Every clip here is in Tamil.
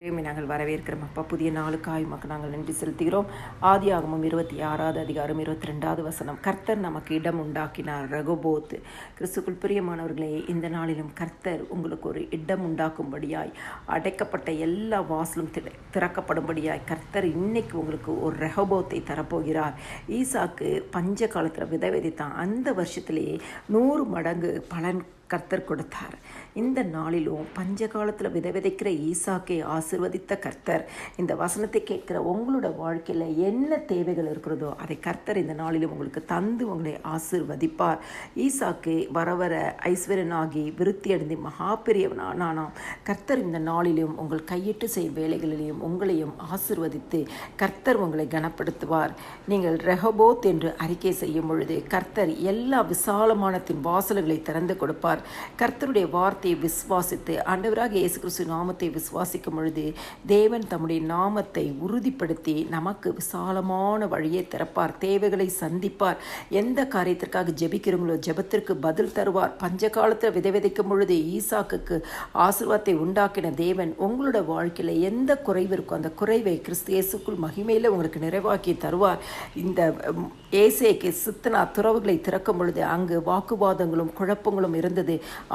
நாங்கள் வரவேற்கிறோம் அப்பா. புதிய நாளுக்காய் மக்கள் நாங்கள் நன்றி செலுத்துகிறோம். ஆதியாகமம் 26வது அதிகாரம் 22வது வசனம். கர்த்தர் நமக்கு இடம் உண்டாக்கினார். ரெகோபோத். கிறிஸ்துக்குள் பிரியமானவர்களே, இந்த நாளிலும் கர்த்தர் உங்களுக்கு ஒரு இடம் உண்டாக்கும்படியாய், அடைக்கப்பட்ட எல்லா வாசலும் திறக்கப்படும்படியாய் கர்த்தர் இன்னைக்கு உங்களுக்கு ஒரு ரெகோபோத்தை தரப்போகிறார். ஈசாக்கு பஞ்ச காலத்தில் விதைத்தான். அந்த வருஷத்திலேயே 100 மடங்கு பலன் கர்த்தர் கொடுத்தார். இந்த நாளிலும் பஞ்ச காலத்தில் விதைக்கிற ஈசாக்கை ஆசிர்வதித்த கர்த்தர் இந்த வசனத்தை கேட்கிற உங்களோட வாழ்க்கையில் என்ன தேவைகள் இருக்கிறதோ அதை கர்த்தர் இந்த நாளிலும் உங்களுக்கு தந்து உங்களை ஆசிர்வதிப்பார். ஈசாக்கு வர வர ஐஸ்வர்யனாகி விருத்தி அடைந்து மகா பெரியவனானாம். கர்த்தர் இந்த நாளிலும் உங்கள் கையிட்டு செய்யும் வேலைகளிலையும் உங்களையும் ஆசிர்வதித்து கர்த்தர் உங்களை கனப்படுத்துவார். நீங்கள் ரெகோபோத் என்று அறிக்கை செய்யும் பொழுது கர்த்தர் எல்லா விசாலமானத்தின் வாசல்களை திறந்து கொடுப்பார். கர்த்தருடைய வார்த்தையை விசுவாசித்து ஆண்டவராக இயேசு கிறிஸ்து நாமத்தை விசுவாசிக்கும் பொழுது தேவன் தம்முடைய நாமத்தை உறுதிப்படுத்தி நமக்கு விசாலமான வழியை திறப்பார். தேவைகளை சந்திப்பார். எந்த காரியத்திற்காக ஜெபிக்கிறீங்களோ ஜெபத்திற்கு பதில் தருவார். பஞ்ச காலத்தில் விதைக்கும் பொழுது ஈசாக்குக்கு ஆசீர்வாதத்தை உண்டாக்கின தேவன் உங்களோட வாழ்க்கையில் எந்த குறைவு இருக்கோ அந்த குறைவை கிறிஸ்து இயேசுக்குள் மகிமையில் உங்களுக்கு நிறைவாக்கி தருவார். இந்த ஏசேக்கு சித்தனா துறவுகளை திறக்கும் பொழுது அங்கு வாக்குவாதங்களும் குழப்பங்களும் இருந்தது.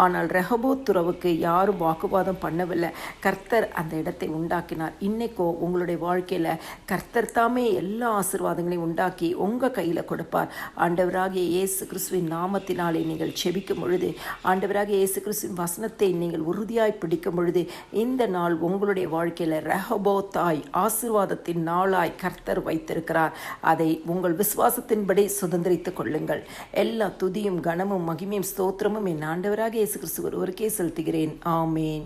ஆனால் ரெகோபோத் துறவுக்கு யாரும் வாக்குவாதம் பண்ணவில்லை. கர்த்தர் அந்த இடத்தை உண்டாக்கினார். இன்னைக்கோ உங்களுடைய வாழ்க்கையில் கர்த்தர் தாமே எல்லா ஆசீர்வாதங்களையும் உண்டாக்கி உங்கள் கையில் கொடுப்பார். ஆண்டவராகிய இயேசு கிறிஸ்துவின் நாமத்தினாலே நீங்கள் செபிக்கும் பொழுது, ஆண்டவராகிய இயேசு கிறிஸ்துவின் வசனத்தை நீங்கள் உறுதியாய் பிடிக்கும் பொழுது இந்த நாள் உங்களுடைய வாழ்க்கையில் ரெகோபோத்தாய் ஆசீர்வாதத்தின் நாளாய் கர்த்தர் வைத்திருக்கிறார். அதை உங்கள் விசுவாசத்தின்படி சுதந்திரித்துக் கொள்ளுங்கள். எல்லா துதியும் கனமும் மகிமையும் ஸ்தோத்திரமும் என் ஆண்டவராக இயேசு கிறிஸ்து ஒருவருக்கே செலுத்துகிறேன். ஆமேன்.